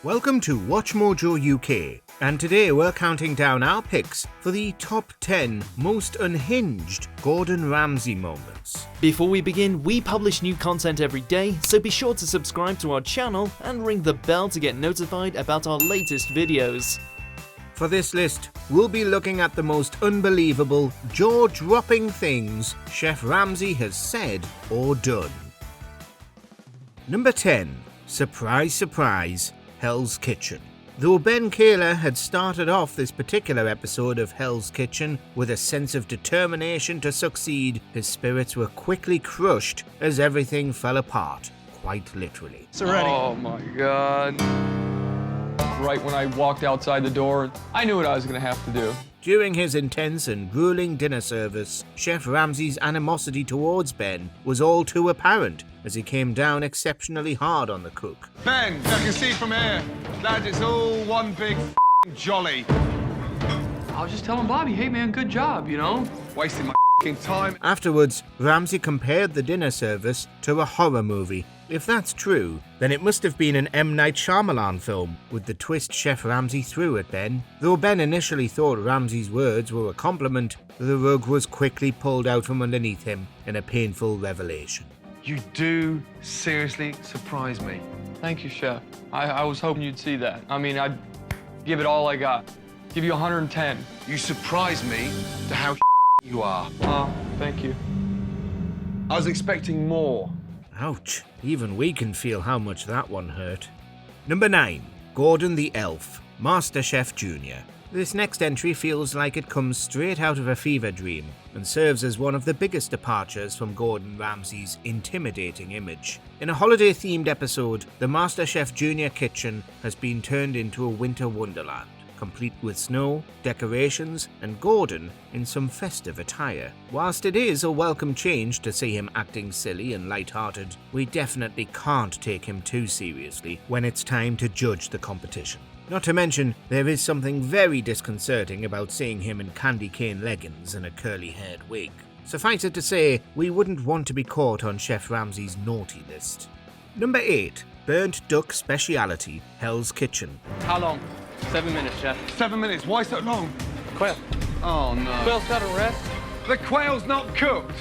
Welcome to WatchMojoUK, and today we're counting down our picks for the top 10 most unhinged Gordon Ramsay moments. Before we begin, we publish new content every day, so be sure to subscribe to our channel and ring the bell to get notified about our latest videos. For this list, we'll be looking at the most unbelievable, jaw-dropping things Chef Ramsay has said or done. Number 10. Surprise, surprise. Hell's Kitchen. Though Ben Kaler had started off this particular episode of Hell's Kitchen with a sense of determination to succeed, his spirits were quickly crushed as everything fell apart, quite literally. Oh my God. Right when I walked outside the door, I knew what I was going to have to do. During his intense and grueling dinner service, Chef Ramsay's animosity towards Ben was all too apparent as he came down exceptionally hard on the cook. Ben, I can see from here, lad, it's all one big jolly. I was just telling Bobby, hey man, good job, you know? Wasting my time. Afterwards, Ramsay compared the dinner service to a horror movie. If that's true, then it must have been an M. Night Shyamalan film, with the twist Chef Ramsay threw at Ben. Though Ben initially thought Ramsay's words were a compliment, the rug was quickly pulled out from underneath him in a painful revelation. You do seriously surprise me. Thank you, Chef. I was hoping you'd see that. I mean, I'd give it all I got. Give you 110. You surprise me to how you are. Oh, thank you. I was expecting more. Ouch, even we can feel how much that one hurt. Number 9. Gordon the Elf, Master Chef Jr. This next entry feels like it comes straight out of a fever dream and serves as one of the biggest departures from Gordon Ramsay's intimidating image. In a holiday-themed episode, the Master Chef Jr. kitchen has been turned into a winter wonderland, complete with snow, decorations, and Gordon in some festive attire. Whilst it is a welcome change to see him acting silly and light-hearted, we definitely can't take him too seriously when it's time to judge the competition. Not to mention, there is something very disconcerting about seeing him in candy cane leggings and a curly-haired wig. Suffice it to say, we wouldn't want to be caught on Chef Ramsay's naughty list. Number 8. Burnt Duck Speciality, Hell's Kitchen. How long? 7 minutes, Chef. 7 minutes, why so long? Quail. Oh no. Quail's got to rest. The quail's not cooked.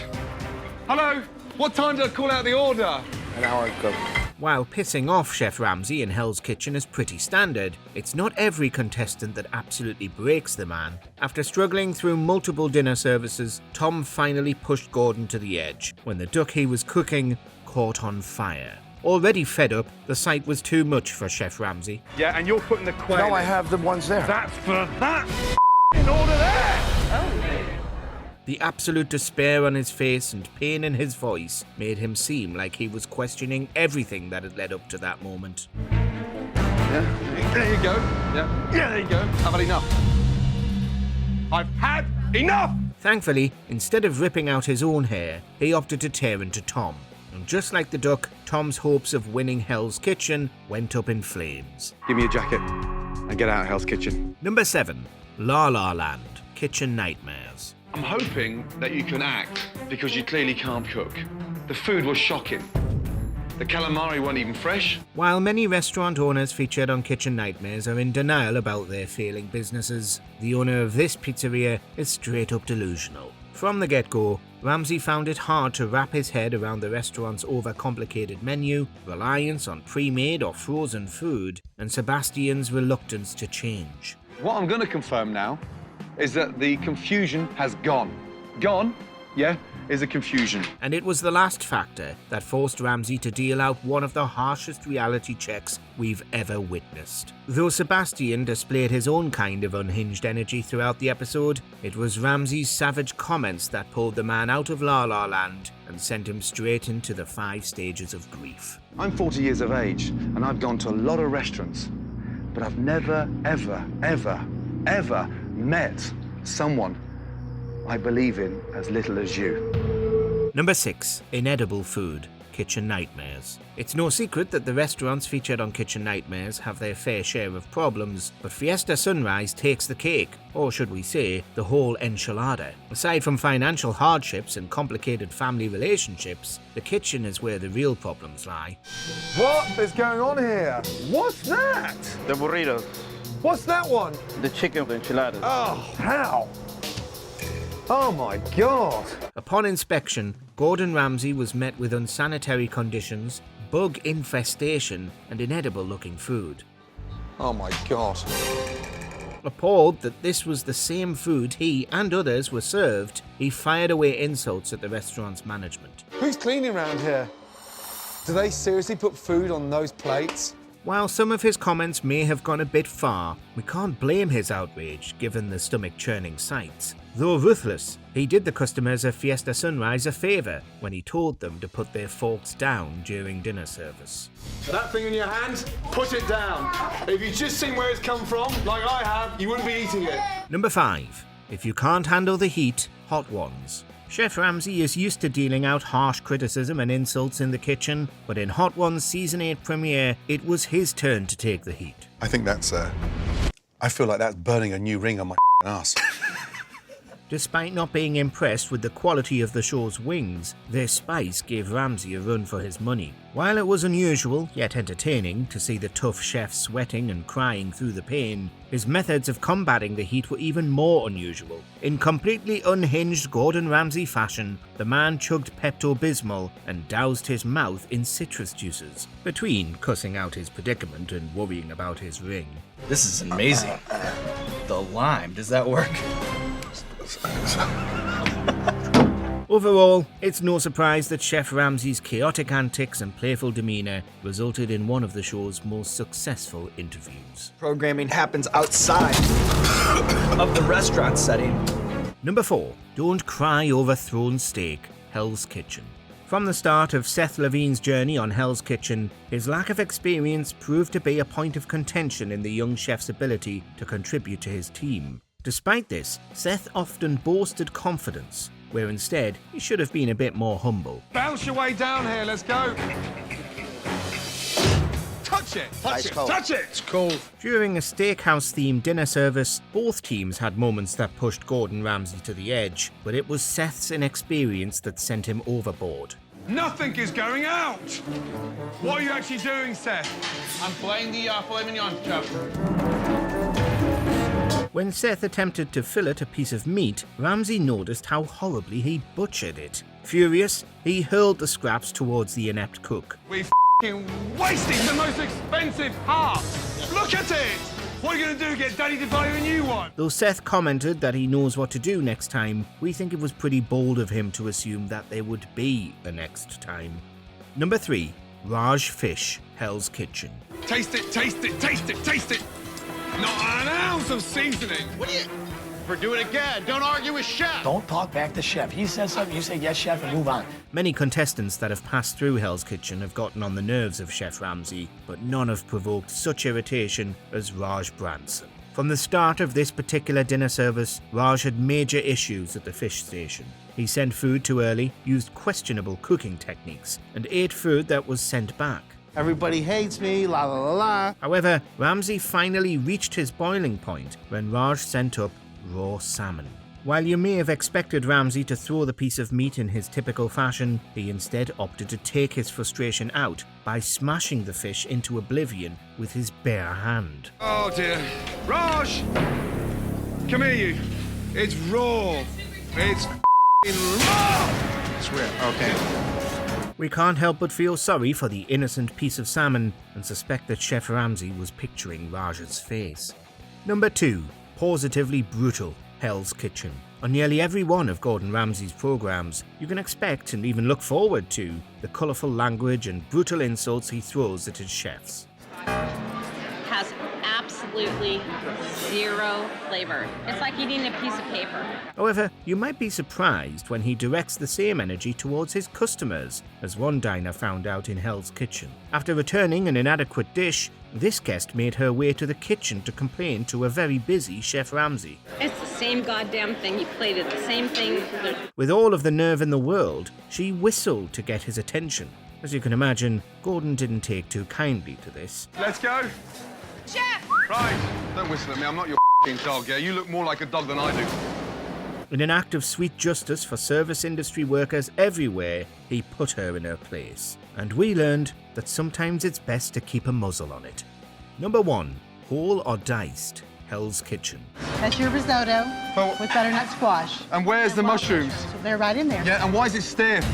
Hello? What time did I call out the order? An hour ago. While pissing off Chef Ramsay in Hell's Kitchen is pretty standard, it's not every contestant that absolutely breaks the man. After struggling through multiple dinner services, Tom finally pushed Gordon to the edge when the duck he was cooking caught on fire. Already fed up, the sight was too much for Chef Ramsay. Yeah, and you're putting the quail No, I have the ones there. That's for that in order there! The absolute despair on his face and pain in his voice made him seem like he was questioning everything that had led up to that moment. Yeah, there you go. Yeah, there you go. I've had enough. I've had enough! Thankfully, instead of ripping out his own hair, he opted to tear into Tom. And just like the duck, Tom's hopes of winning Hell's Kitchen went up in flames. Give me a jacket and get out of Hell's Kitchen. Number 7. La La Land, Kitchen Nightmares. I'm hoping that you can act because you clearly can't cook. The food was shocking. The calamari weren't even fresh. While many restaurant owners featured on Kitchen Nightmares are in denial about their failing businesses, the owner of this pizzeria is straight up delusional. From the get-go, Ramsay found it hard to wrap his head around the restaurant's overcomplicated menu, reliance on pre-made or frozen food, and Sebastian's reluctance to change. What I'm going to confirm now is that the confusion has gone. Gone, yeah, is a confusion. And it was the last factor that forced Ramsay to deal out one of the harshest reality checks we've ever witnessed. Though Sebastian displayed his own kind of unhinged energy throughout the episode, it was Ramsay's savage comments that pulled the man out of La La Land and sent him straight into the 5 stages of grief. I'm 40 years of age, and I've gone to a lot of restaurants, but I've never, ever, ever, ever met someone I believe in as little as you. Number 6. Inedible Food, Kitchen Nightmares. It's no secret that the restaurants featured on Kitchen Nightmares have their fair share of problems, but Fiesta Sunrise takes the cake, or should we say, the whole enchilada. Aside from financial hardships and complicated family relationships, the kitchen is where the real problems lie. What is going on here? What's that? The burritos, What's that one? the chicken enchiladas. Oh, how? Oh my God. Upon inspection, Gordon Ramsay was met with unsanitary conditions, bug infestation, and inedible-looking food. Oh my God. Appalled that this was the same food he and others were served, he fired away insults at the restaurant's management. Who's cleaning around here? Do they seriously put food on those plates? While some of his comments may have gone a bit far, we can't blame his outrage given the stomach-churning sights. Though ruthless, he did the customers of Fiesta Sunrise a favour when he told them to put their forks down during dinner service. That thing in your hand, put it down. If you'd just seen where it's come from, like I have, you wouldn't be eating it. Number 5. If you can't handle the heat, hot ones. Chef Ramsay is used to dealing out harsh criticism and insults in the kitchen, but in Hot Ones Season 8 premiere, it was his turn to take the heat. I think that's, I feel like that's burning a new ring on my ass. Despite not being impressed with the quality of the show's wings, their spice gave Ramsay a run for his money. While it was unusual, yet entertaining, to see the tough chef sweating and crying through the pain, his methods of combating the heat were even more unusual. In completely unhinged Gordon Ramsay fashion, the man chugged Pepto-Bismol and doused his mouth in citrus juices, between cussing out his predicament and worrying about his ring. This is amazing. The lime, does that work? Overall, it's no surprise that Chef Ramsay's chaotic antics and playful demeanour resulted in one of the show's most successful interviews. Programming happens outside of the restaurant setting. Number 4. Don't cry over thrown steak, Hell's Kitchen. From the start of Seth Levine's journey on Hell's Kitchen, his lack of experience proved to be a point of contention in the young chef's ability to contribute to his team. Despite this, Seth often boasted confidence, where instead he should have been a bit more humble. Bounce your way down here, let's go. Touch it, touch it, touch it. It's cold. During a steakhouse-themed dinner service, both teams had moments that pushed Gordon Ramsay to the edge, but it was Seth's inexperience that sent him overboard. Nothing is going out. What are you actually doing, Seth? I'm playing the filet mignon, chef. When Seth attempted to fillet a piece of meat, Ramsay noticed how horribly he butchered it. Furious, he hurled the scraps towards the inept cook. We f***ing wasted the most expensive part. Look at it. What are you going to do, get Daddy to buy you a new one? Though Seth commented that he knows what to do next time, we think it was pretty bold of him to assume that there would be a next time. Number 3. Raj Fish, Hell's Kitchen. Taste it, taste it, taste it, taste it. Not an ounce of seasoning. What are you... For do it again. Don't argue with chef. Don't talk back to chef. He says something, you say yes, chef, and move on. Many contestants that have passed through Hell's Kitchen have gotten on the nerves of Chef Ramsay, but none have provoked such irritation as Raj Branson. From the start of this particular dinner service, Raj had major issues at the fish station. He sent food too early, used questionable cooking techniques, and ate food that was sent back. Everybody hates me, la la la la. However, Ramsay finally reached his boiling point when Raj sent up raw salmon. While you may have expected Ramsay to throw the piece of meat in his typical fashion, he instead opted to take his frustration out by smashing the fish into oblivion with his bare hand. Oh dear. Raj! Come here, you. It's raw. It's raw! Swear, okay. We can't help but feel sorry for the innocent piece of salmon and suspect that Chef Ramsay was picturing Raj's face. Number 2. Positively brutal, Hell's Kitchen. On nearly every one of Gordon Ramsay's programs, you can expect and even look forward to the colourful language and brutal insults he throws at his chefs. Has absolutely zero flavor. It's like eating a piece of paper. However, you might be surprised when he directs the same energy towards his customers, as one diner found out in Hell's Kitchen. After returning an inadequate dish, this guest made her way to the kitchen to complain to a very busy Chef Ramsay. It's the same goddamn thing. You plated the same thing. With all of the nerve in the world, she whistled to get his attention. As you can imagine, Gordon didn't take too kindly to this. Let's go. Chef! Right. Don't whistle at me. I'm not your dog, yeah? You look more like a dog than I do. In an act of sweet justice for service industry workers everywhere, he put her in her place. And we learned that sometimes it's best to keep a muzzle on it. Number 1. Whole or diced? Hell's Kitchen. That's your risotto with butternut squash. And where's the mushrooms? So they're right in there. Yeah, and why is it stiff?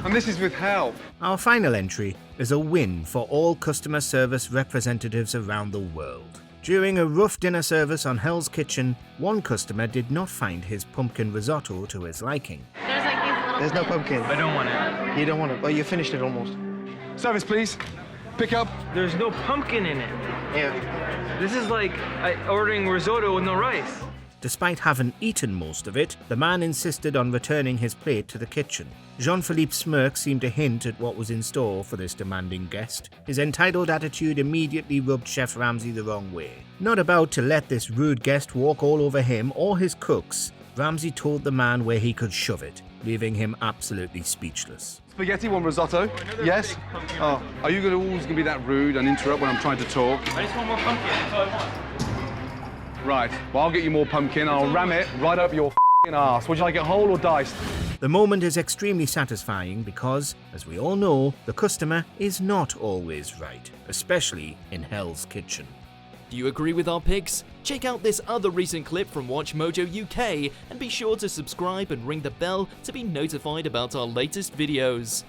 And this is with help. Our final entry is a win for all customer service representatives around the world. During a rough dinner service on Hell's Kitchen, one customer did not find his pumpkin risotto to his liking. There's like these little There's no pumpkin. I don't want it. You don't want it. Well, you finished it almost. Service, please. Pick up. There's no pumpkin in it. Yeah. This is like ordering risotto with no rice. Despite having eaten most of it, the man insisted on returning his plate to the kitchen. Jean-Philippe's smirk seemed to hint at what was in store for this demanding guest. His entitled attitude immediately rubbed Chef Ramsay the wrong way. Not about to let this rude guest walk all over him or his cooks, Ramsay told the man where he could shove it, leaving him absolutely speechless. Spaghetti, one risotto. Yes? Oh, are you always going to be that rude and interrupt when I'm trying to talk? I just want more pumpkin. That's all I want. Right. Well, I'll get you more pumpkin. I'll ram it right up your ass. Would you like it whole or diced? The moment is extremely satisfying because, as we all know, the customer is not always right, especially in Hell's Kitchen. Do you agree with our picks? Check out this other recent clip from WatchMojoUK and be sure to subscribe and ring the bell to be notified about our latest videos.